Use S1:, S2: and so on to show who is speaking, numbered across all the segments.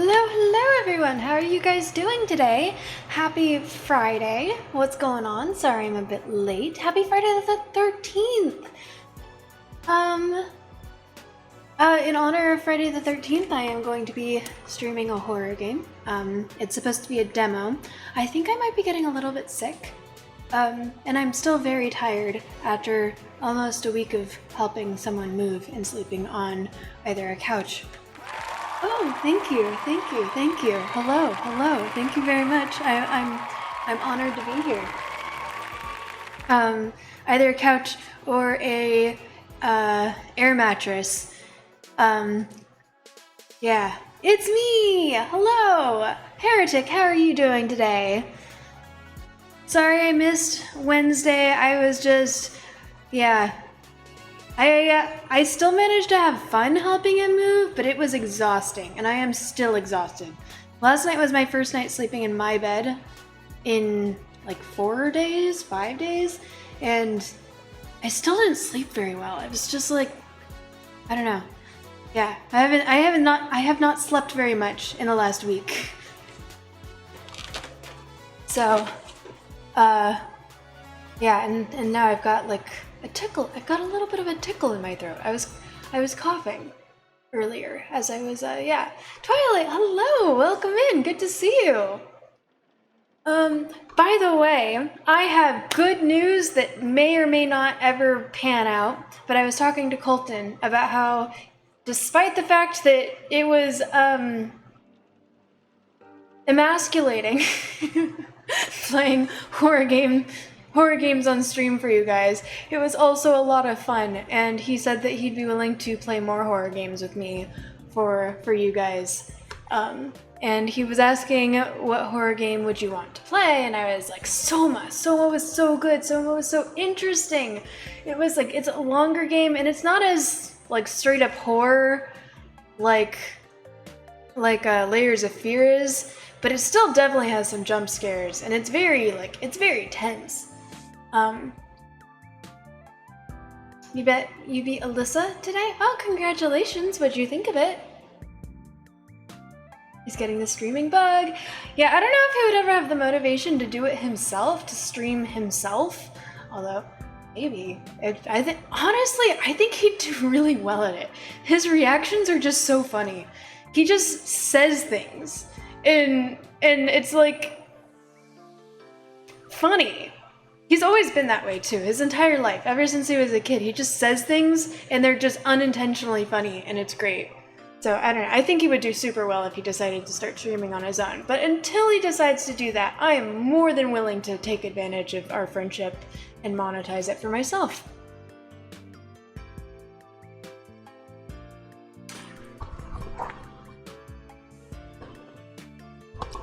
S1: Hello everyone! How are you guys doing today? Happy Friday. What's going on? Sorry I'm a bit late. Happy Friday the 13th! In honor of Friday the 13th, I am going to be streaming a horror game. It's supposed to be a demo. I think I might be getting a little bit sick. And I'm still very tired after almost a week of helping someone move and sleeping on either a couch. Oh, thank you. Hello. Thank you very much. I'm honored to be here. Either a couch or a air mattress. Yeah, it's me. Hello, Heretic. How are you doing today? Sorry I missed Wednesday. I was just, I still managed to have fun helping him move, but it was exhausting, and I am still exhausted. Last night was my first night sleeping in my bed in like 5 days, and I still didn't sleep very well. I was just like, I don't know. Yeah, I have not slept very much in the last week. So, yeah, and now I've got like a tickle. I've got a little bit of a tickle in my throat. I was coughing earlier as I was, yeah. Twilight, hello, welcome in, good to see you. By the way, I have good news that may or may not ever pan out, but I was talking to Colton about how, despite the fact that it was, emasculating playing horror games on stream for you guys, it was also a lot of fun, and he said that he'd be willing to play more horror games with me for you guys. And he was asking, what horror game would you want to play? And I was like, Soma. Soma was so good. Soma was so interesting. It was like, it's a longer game, and it's not as like straight up horror like Layers of Fear is, but it still definitely has some jump scares, and it's very tense. You beat Alyssa today? Oh, congratulations. What'd you think of it? He's getting the streaming bug. Yeah, I don't know if he would ever have the motivation to do it himself, to stream himself. Although, maybe. Honestly, I think he'd do really well at it. His reactions are just so funny. He just says things, and it's like funny. He's always been that way too, his entire life. Ever since he was a kid, he just says things, and they're just unintentionally funny, and it's great. So, I don't know, I think he would do super well if he decided to start streaming on his own. But until he decides to do that, I am more than willing to take advantage of our friendship and monetize it for myself.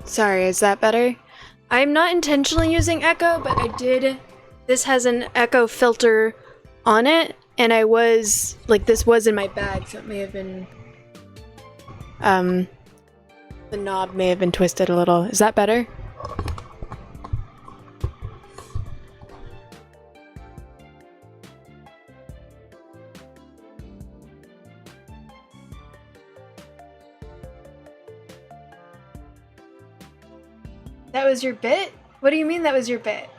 S1: Sorry, is that better? I'm not intentionally using echo, but this has an echo filter on it, and this was in my bag, so it may have been, the knob may have been twisted a little. Is that better? That was your bit? What do you mean that was your bit?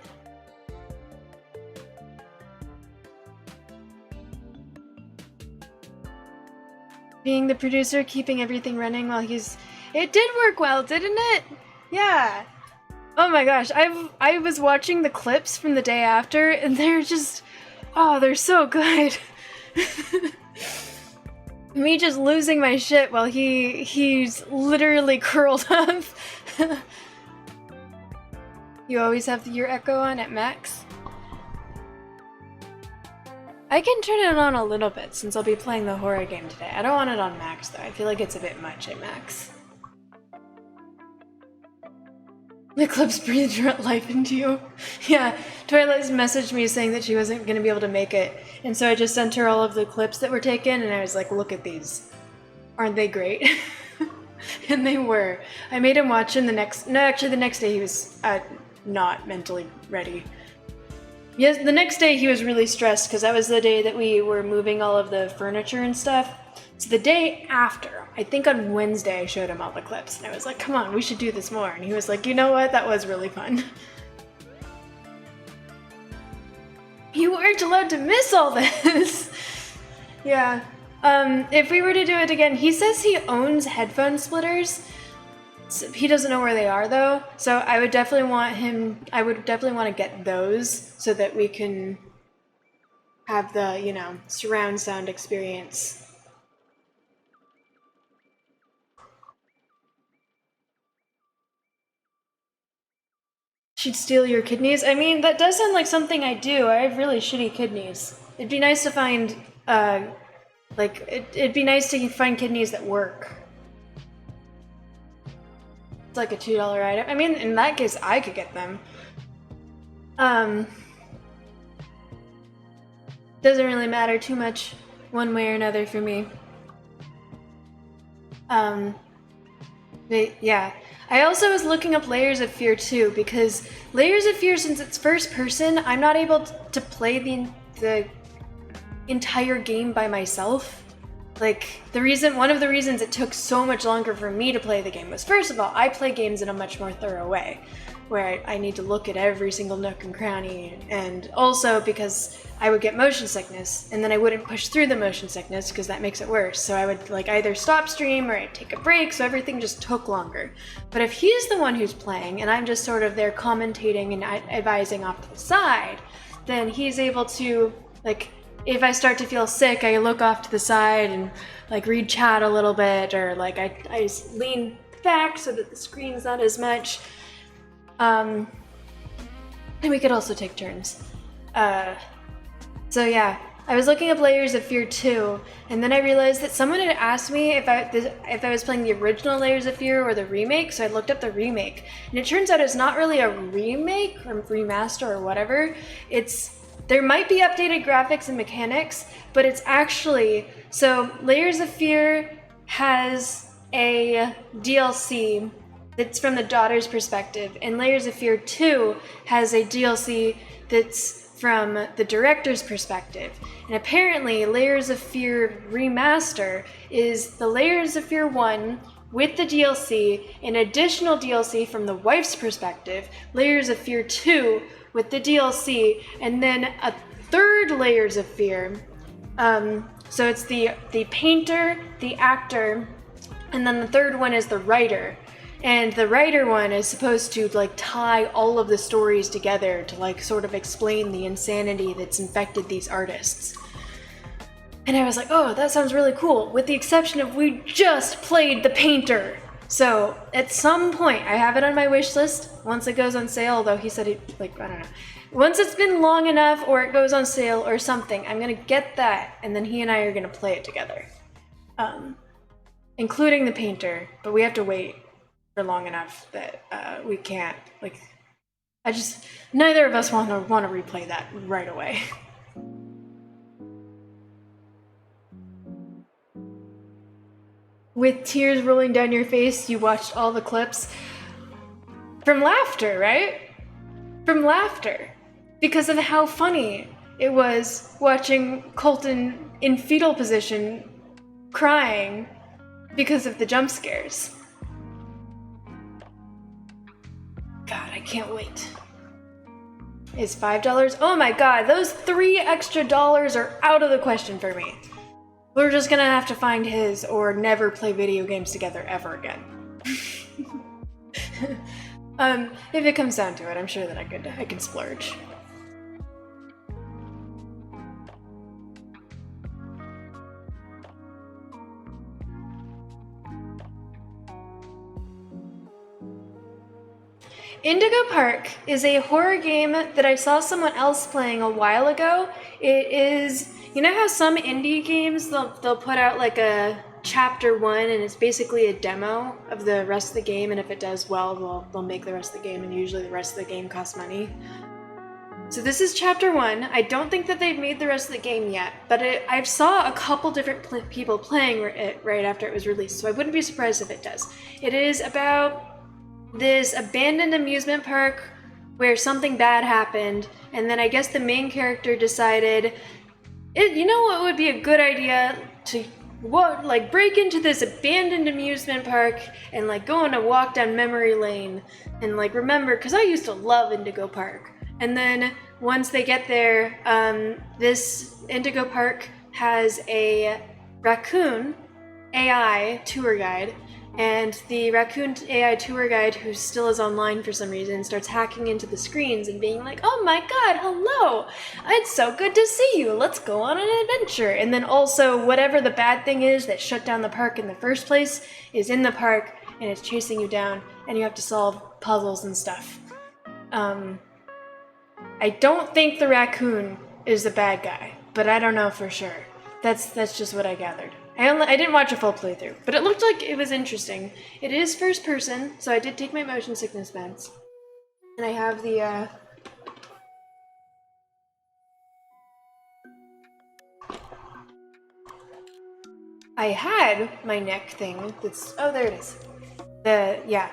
S1: Being the producer, keeping everything running while it did work well, didn't it? Yeah. Oh my gosh, I was watching the clips from the day after, and they're just, oh, they're so good. Me just losing my shit while he's literally curled up. You always have your echo on at max? I can turn it on a little bit since I'll be playing the horror game today. I don't want it on max though. I feel like it's a bit much at max. The clips breathed life into you. Yeah, Twilight's messaged me saying that she wasn't going to be able to make it. And so I just sent her all of the clips that were taken, and I was like, look at these. Aren't they great? And they were. I made him watch him the next day he was not mentally ready. Yes, the next day he was really stressed because that was the day that we were moving all of the furniture and stuff. So the day after, I think on Wednesday I showed him all the clips, and I was like, come on, we should do this more. And he was like, you know what, that was really fun. You weren't allowed to miss all this. Yeah. If we were to do it again, he says he owns headphone splitters. So he doesn't know where they are though. So I would definitely want to get those so that we can have the, you know, surround sound experience. She'd steal your kidneys? I mean, that does sound like something I do. I have really shitty kidneys. It'd be nice to find, it'd be nice to find kidneys that work. It's like a $2 item. I mean, in that case, I could get them. Doesn't really matter too much one way or another for me. But yeah. I also was looking up Layers of Fear too, because Layers of Fear, since it's first person, I'm not able to play the entire game by myself. Like, one of the reasons it took so much longer for me to play the game was, first of all, I play games in a much more thorough way, where I need to look at every single nook and cranny, and also because I would get motion sickness, and then I wouldn't push through the motion sickness because that makes it worse. So I would like either stop stream or I'd take a break, so everything just took longer. But if he's the one who's playing and I'm just sort of there commentating and advising off to the side, then he's able to, like, if I start to feel sick, I look off to the side and like read chat a little bit, or like I lean back so that the screen's not as much. And we could also take turns. So yeah, I was looking up Layers of Fear 2, and then I realized that someone had asked me if I was playing the original Layers of Fear or the remake, so I looked up the remake. And it turns out it's not really a remake or remaster or whatever. There might be updated graphics and mechanics, but it's actually... So Layers of Fear has a DLC that's from the daughter's perspective, and Layers of Fear 2 has a DLC that's from the director's perspective. And apparently Layers of Fear Remaster is the Layers of Fear 1 with the DLC, an additional DLC from the wife's perspective, Layers of Fear 2 with the DLC, and then a third Layers of Fear. So it's the painter, the actor, and then the third one is the writer. And the writer one is supposed to like tie all of the stories together to like sort of explain the insanity that's infected these artists. And I was like, oh, that sounds really cool, with the exception of we just played the painter. So at some point, I have it on my wish list once it goes on sale, although he said it, like, I don't know. Once it's been long enough or it goes on sale or something, I'm gonna get that, and then he and I are gonna play it together. Including the painter, but we have to wait for long enough that we can't, like, neither of us want to replay that right away. With tears rolling down your face, you watched all the clips. From laughter, right? From laughter. Because of how funny it was watching Colton in fetal position crying because of the jump scares. God, I can't wait. Is $5? Oh my god, those $3 extra are out of the question for me. We're just gonna have to find his or never play video games together ever again. If it comes down to it, I'm sure that I can splurge. Indigo Park is a horror game that I saw someone else playing a while ago. It is, you know how some indie games, they'll put out like a chapter 1 and it's basically a demo of the rest of the game, and if it does well, they'll make the rest of the game, and usually the rest of the game costs money. So this is chapter 1. I don't think that they've made the rest of the game yet, but I've saw a couple different people playing it right after it was released, so I wouldn't be surprised if it does. It is about this abandoned amusement park where something bad happened, and then I guess the main character decided, you know what would be a good idea to break into this abandoned amusement park and like go on a walk down memory lane and like remember, because I used to love Indigo Park. And then once they get there, this Indigo Park has a raccoon AI tour guide, and the raccoon AI tour guide, who still is online for some reason, starts hacking into the screens and being like, "Oh my god, hello! It's so good to see you! Let's go on an adventure!" And then also, whatever the bad thing is that shut down the park in the first place is in the park, and it's chasing you down, and you have to solve puzzles and stuff. I don't think the raccoon is the bad guy, but I don't know for sure. That's just what I gathered. I didn't watch a full playthrough, but it looked like it was interesting. It is first person, so I did take my motion sickness meds. And I have the, I had my neck thing that's, oh, there it is. Yeah.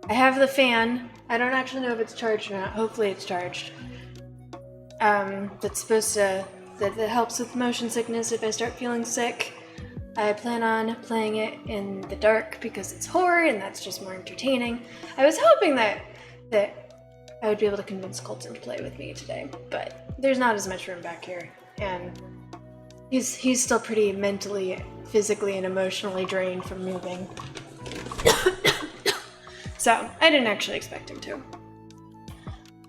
S1: I have the fan. I don't actually know if it's charged or not. Hopefully it's charged. That's supposed to, that helps with motion sickness if I start feeling sick. I plan on playing it in the dark because it's horror and that's just more entertaining. I was hoping that I would be able to convince Colton to play with me today, but there's not as much room back here, and he's still pretty mentally, physically, and emotionally drained from moving. So I didn't actually expect him to.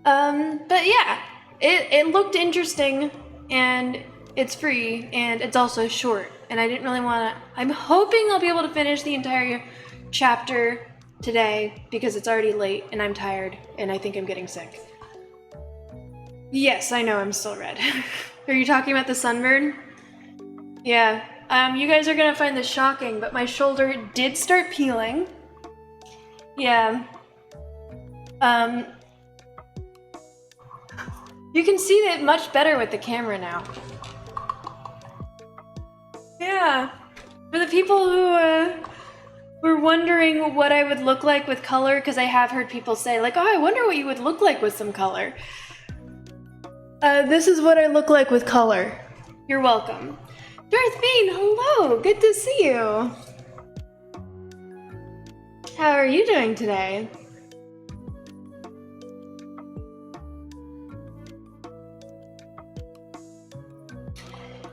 S1: But yeah, it looked interesting, and it's free, and it's also short, and I didn't really want to... I'm hoping I'll be able to finish the entire chapter today, because it's already late, and I'm tired, and I think I'm getting sick. Yes, I know, I'm still red. Are you talking about the sunburn? Yeah, you guys are gonna find this shocking, but my shoulder did start peeling. Yeah. You can see it much better with the camera now. Yeah. For the people who were wondering what I would look like with color, because I have heard people say, like, oh, I wonder what you would look like with some color. This is what I look like with color. You're welcome. Darth Bean, hello! Good to see you! How are you doing today?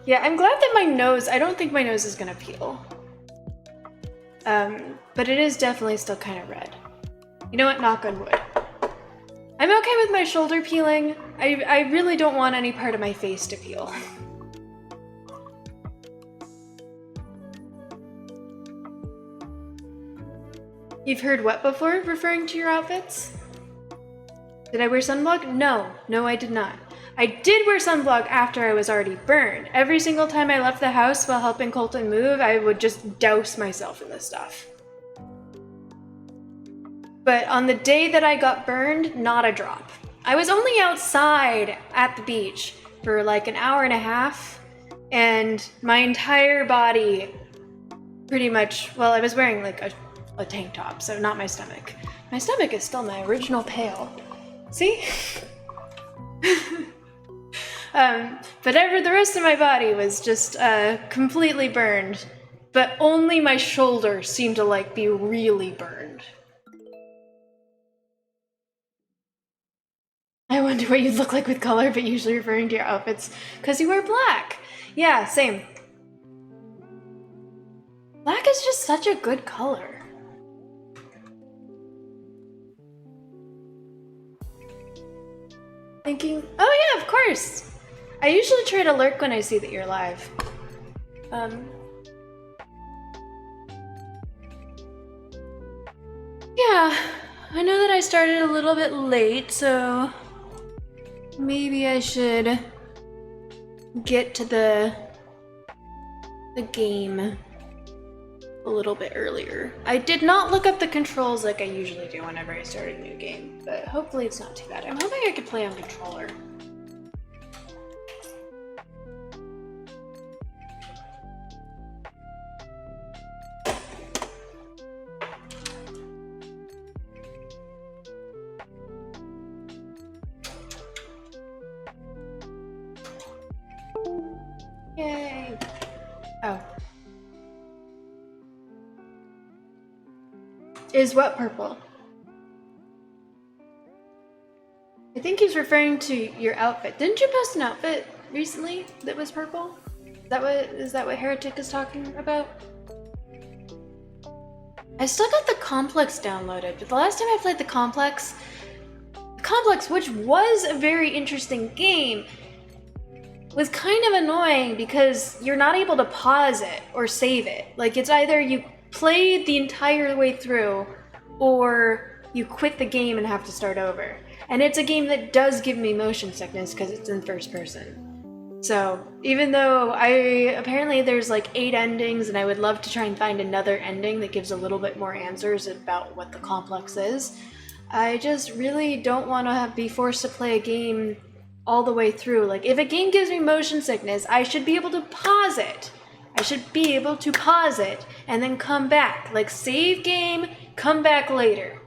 S1: Yeah, I'm glad that my nose, I don't think my nose is gonna peel. But it is definitely still kind of red. You know what? Knock on wood. I'm okay with my shoulder peeling. I really don't want any part of my face to peel. You've heard what before, referring to your outfits? Did I wear sunblock? No, I did not. I did wear sunblock after I was already burned. Every single time I left the house while helping Colton move, I would just douse myself in this stuff. But on the day that I got burned, not a drop. I was only outside at the beach for like an hour and a half, and my entire body pretty much, well, I was wearing like a tank top, so not my stomach. My stomach is still my original pail. See? But the rest of my body was just completely burned, but only my shoulder seemed to like be really burned. I wonder what you'd look like with color, but usually referring to your outfits because you wear black. Yeah, same. Black is just such a good color. Thinking, oh yeah, of course. I usually try to lurk when I see that you're live. Yeah, I know that I started a little bit late, so maybe I should get to the game a little bit earlier. I did not look up the controls like I usually do whenever I start a new game, but hopefully it's not too bad. I'm hoping I could play on controller. Yay! Oh. Is what purple? I think he's referring to your outfit. Didn't you post an outfit recently that was purple? Is that what Heretic is talking about? I still got the Complex downloaded, but the last time I played the Complex, which was a very interesting game, was kind of annoying because you're not able to pause it or save it. Like, it's either you play the entire way through or you quit the game and have to start over. And it's a game that does give me motion sickness because it's in first person. So even though apparently there's like 8 endings and I would love to try and find another ending that gives a little bit more answers about what the complex is, I just really don't want to be forced to play a game all the way through. Like, if a game gives me motion sickness, I should be able to pause it. And then come back. Like, save game, come back later.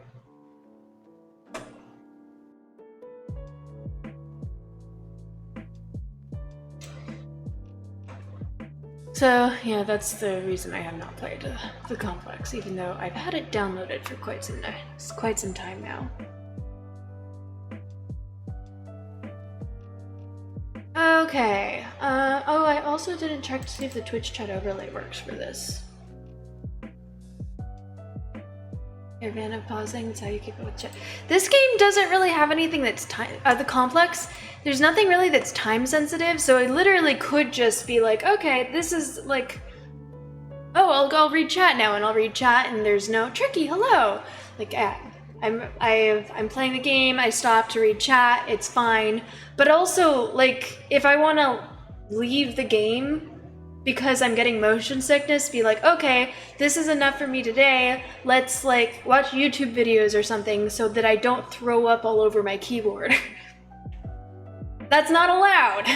S1: So, yeah, that's the reason I have not played the Complex, even though I've had it downloaded for quite some time now. Okay, oh, I also didn't check to see if the Twitch chat overlay works for this. Caravan of pausing, it's how you keep up with chat. This game doesn't really have anything that's the Complex, there's nothing really that's time sensitive, so I literally could just be like, okay, this is like, oh, I'll read chat now, and I'll read chat, and there's no tricky hello. Like, I'm playing the game, I stop to read chat, it's fine. But also, like, if I want to leave the game because I'm getting motion sickness, be like, okay, this is enough for me today, let's like watch YouTube videos or something so that I don't throw up all over my keyboard. That's not allowed.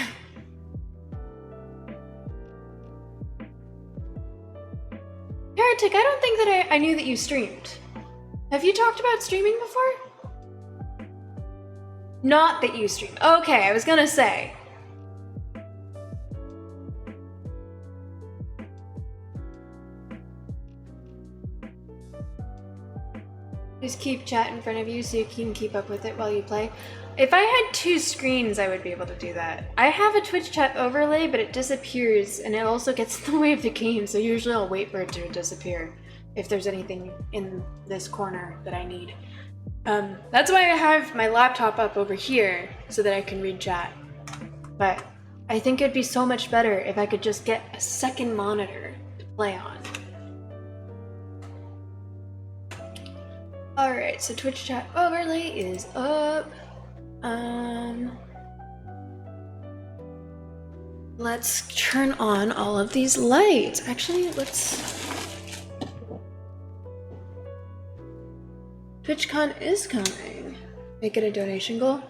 S1: Heretic, I don't think that I knew that you streamed. Have you talked about streaming before? Not that you stream. Okay, I was gonna say. Just keep chat in front of you so you can keep up with it while you play. If I had 2 screens, I would be able to do that. I have a Twitch chat overlay, but it disappears, and it also gets in the way of the game, so usually I'll wait for it to disappear if there's anything in this corner that I need. That's why I have my laptop up over here, so that I can read chat. But I think it'd be so much better if I could just get a second monitor to play on. Alright, so Twitch chat overlay is up. Let's turn on all of these lights. Actually, TwitchCon is coming. Make it a donation goal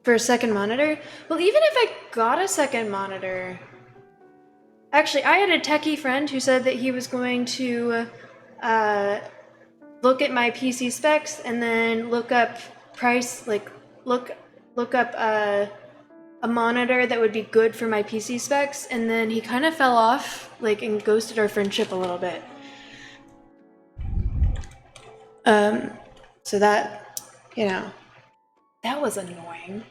S1: for a second monitor. Well, even if I got a second monitor, actually, I had a techie friend who said that he was going to look at my PC specs and then look up price, like look up a monitor that would be good for my PC specs, and then he kind of fell off, like, and ghosted our friendship a little bit. So that, you know, that was annoying.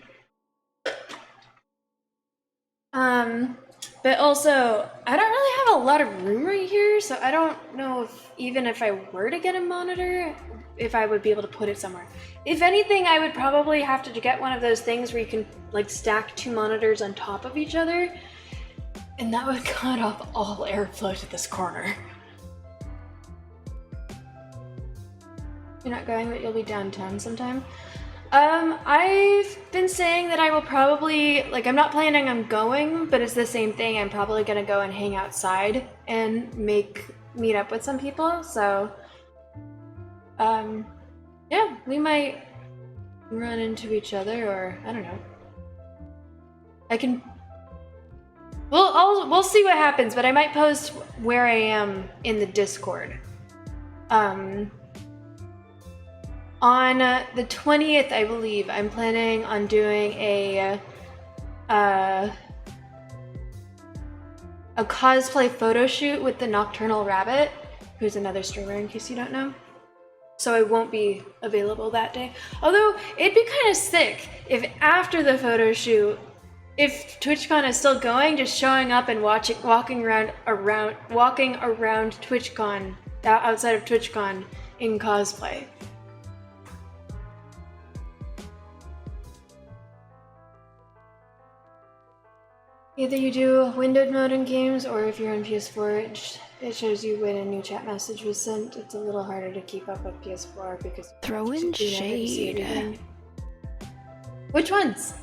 S1: But also, I don't really have a lot of room right here, so I don't know if, even if I were to get a monitor, if I would be able to put it somewhere. If anything, I would probably have to get one of those things where you can, like, stack 2 monitors on top of each other, and that would cut off all airflow to this corner. You're not going, but you'll be downtown sometime. I've been saying that I will probably, like, I'm not planning on going, but it's the same thing. I'm probably gonna go and hang outside and meet up with some people, so, yeah, we might run into each other, or, I don't know. We'll see what happens, but I might post where I am in the Discord. On the 20th, I believe, I'm planning on doing a cosplay photo shoot with the Nocturnal Rabbit, who's another streamer in case you don't know. so I won't be available that day. Although it'd be kind of sick if after the photo shoot, if TwitchCon is still going, just showing up and walking around TwitchCon, outside of TwitchCon in cosplay. Either you do windowed mode in games, or if you're on PS4, it shows you when a new chat message was sent. It's a little harder to keep up with PS4 because
S2: throw in shade.
S1: Which ones?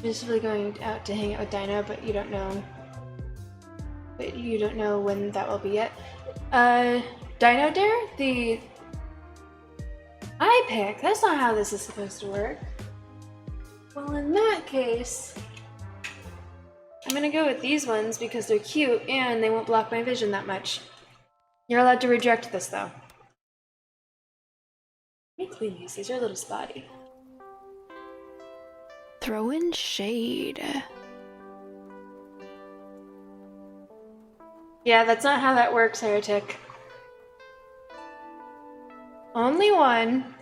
S1: Basically going out to hang out with Dino, but you don't know. But you don't know when that will be yet. Dino Dare? The iPick? That's not how this is supposed to work. Well, in that case, I'm gonna go with these ones because they're cute and they won't block my vision that much. You're allowed to reject this though. Let me clean these are a little spotty.
S2: Throw in shade.
S1: Yeah, that's not how that works, Heretic. Only one.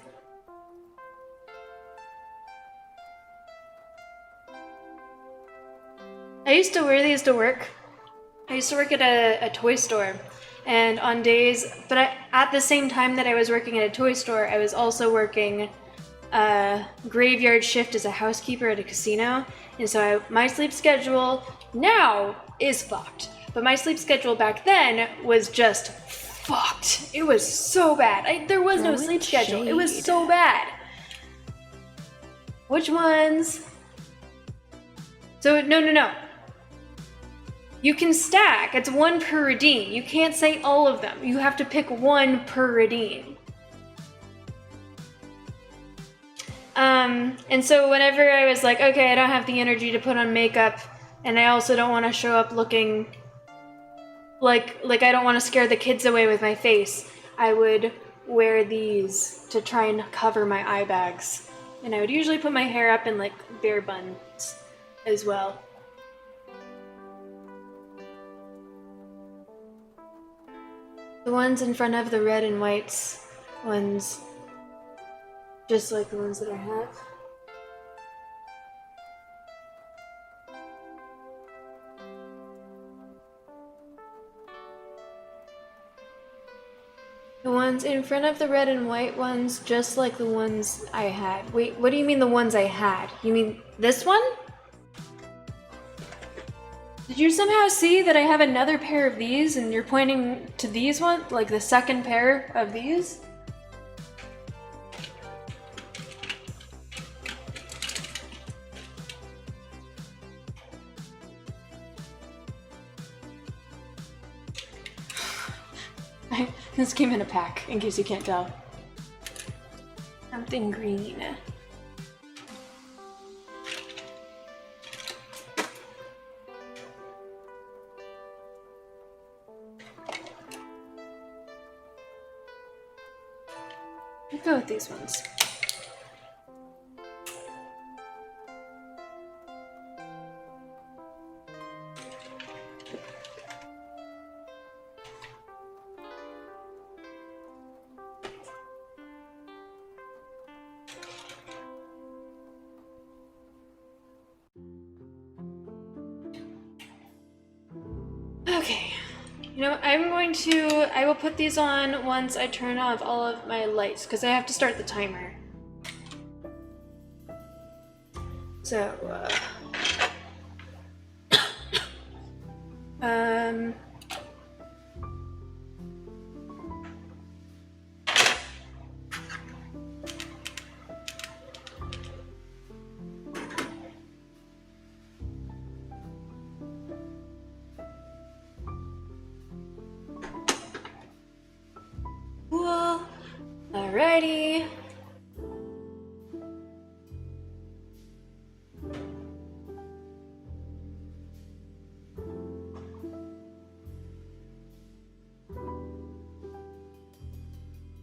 S1: I used to wear these to work. I used to work at a toy store, and on days, but at the same time that I was working at a toy store, I was also working a graveyard shift as a housekeeper at a casino, and so my sleep schedule now is fucked. But my sleep schedule back then was just fucked. It was so bad. There was no sleep schedule. It was so bad. Which ones? So, no. You can stack. It's one per redeem. You can't say all of them. You have to pick one per redeem. And so whenever I was like, okay, I don't have the energy to put on makeup, and I also don't want to show up looking like I don't want to scare the kids away with my face, I would wear these to try and cover my eye bags. And I would usually put my hair up in like bear buns as well. The ones in front of the red and whites ones, just like the ones that I have. The ones in front of the red and white ones, just like the ones I had. Wait, what do you mean the ones I had? You mean this one? Did you somehow see that I have another pair of these and you're pointing to these ones? Like the second pair of these? This came in a pack, in case you can't tell. Something green. I'll go with these ones. Okay, you know, I will put these on once I turn off all of my lights, because I have to start the timer. So, cool. Alrighty.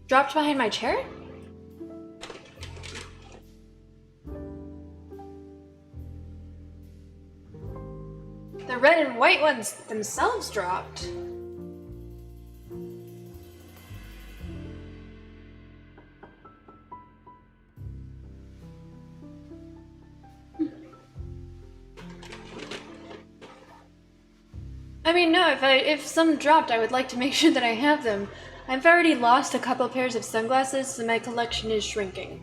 S1: Dropped behind my chair? The red and white ones themselves dropped. I mean, no, if some dropped, I would like to make sure that I have them. I've already lost a couple pairs of sunglasses, so my collection is shrinking.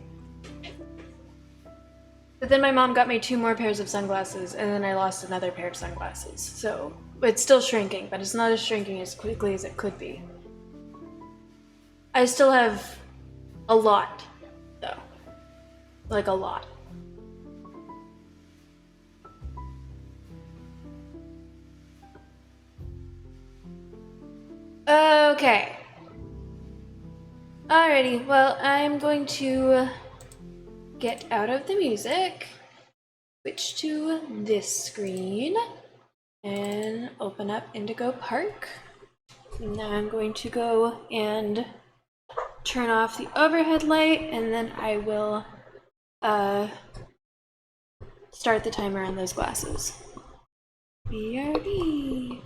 S1: But then my mom got me 2 more pairs of sunglasses, and then I lost another pair of sunglasses. So it's still shrinking, but it's not as shrinking as quickly as it could be. I still have a lot, though. Like a lot. Okay. Alrighty, well, I'm going to get out of the music, switch to this screen, and open up Indigo Park. Now I'm going to go and turn off the overhead light, and then I will start the timer on those glasses. BRB.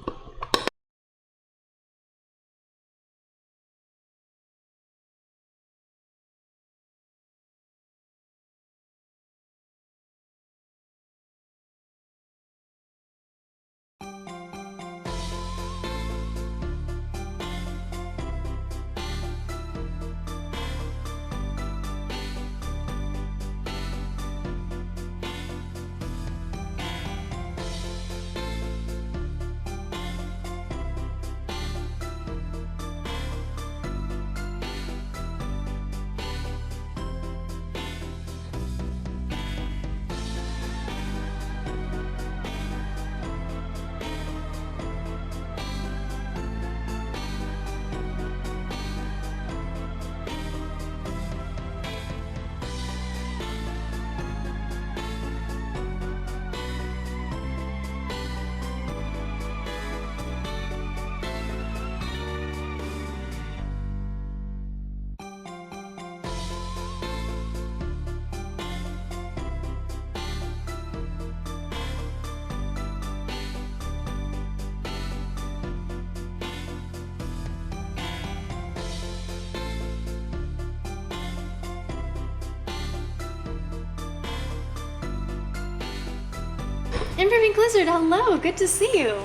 S1: Improving Blizzard, hello, good to see you.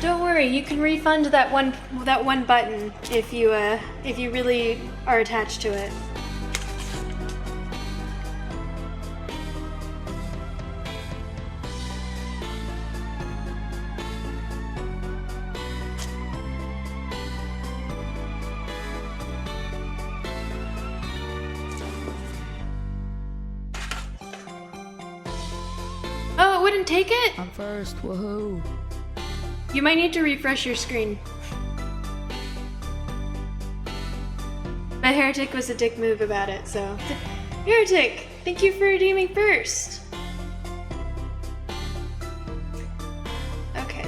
S1: Don't worry, you can refund that one button if you really are attached to it. Oh, it wouldn't take it?
S2: I'm first, woohoo.
S1: You might need to refresh your screen. But Heretic was a dick move about it, so... Heretic, thank you for redeeming first! Okay.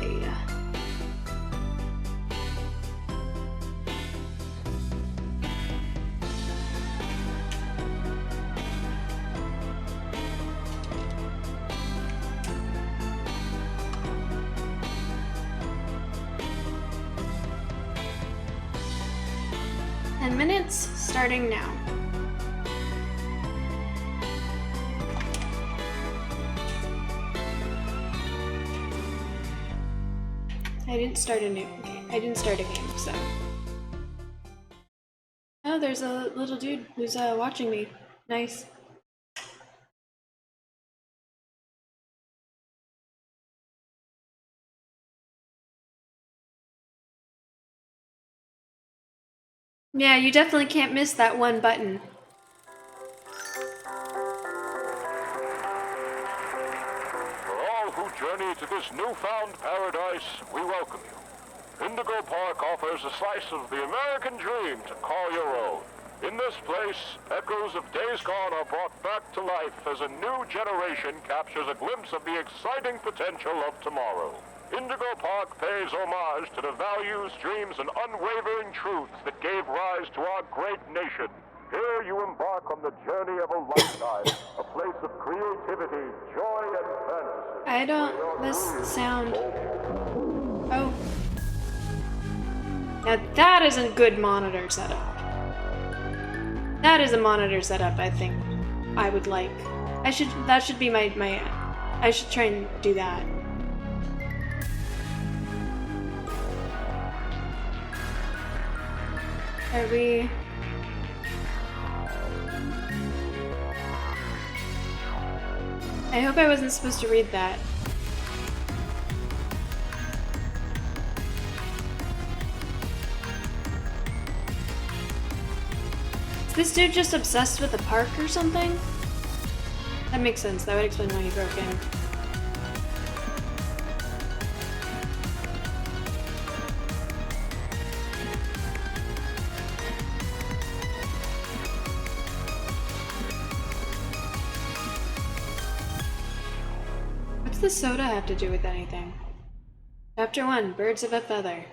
S1: 10 minutes, starting now. I didn't start a new game. I didn't start a game, so. Oh, there's a little dude who's watching me. Nice. Yeah, you definitely can't miss that one button.
S3: For all who journey to this newfound paradise, we welcome you. Indigo Park offers a slice of the American dream to call your own. In this place, echoes of days gone are brought back to life as a new generation captures a glimpse of the exciting potential of tomorrow. Indigo Park pays homage to the values, dreams, and unwavering truths that gave rise to our great nation. Here you embark on the journey of a lifetime, a place of creativity, joy, and fantasy.
S1: I don't. This sound. Oh. Now that is a good monitor setup. That is a monitor setup I think I would like. That should be my I should try and do that. Are we... I hope I wasn't supposed to read that. Is this dude just obsessed with the park or something? That makes sense. That would explain why he broke in. What's the soda have to do with anything? Chapter 1, Birds of a Feather.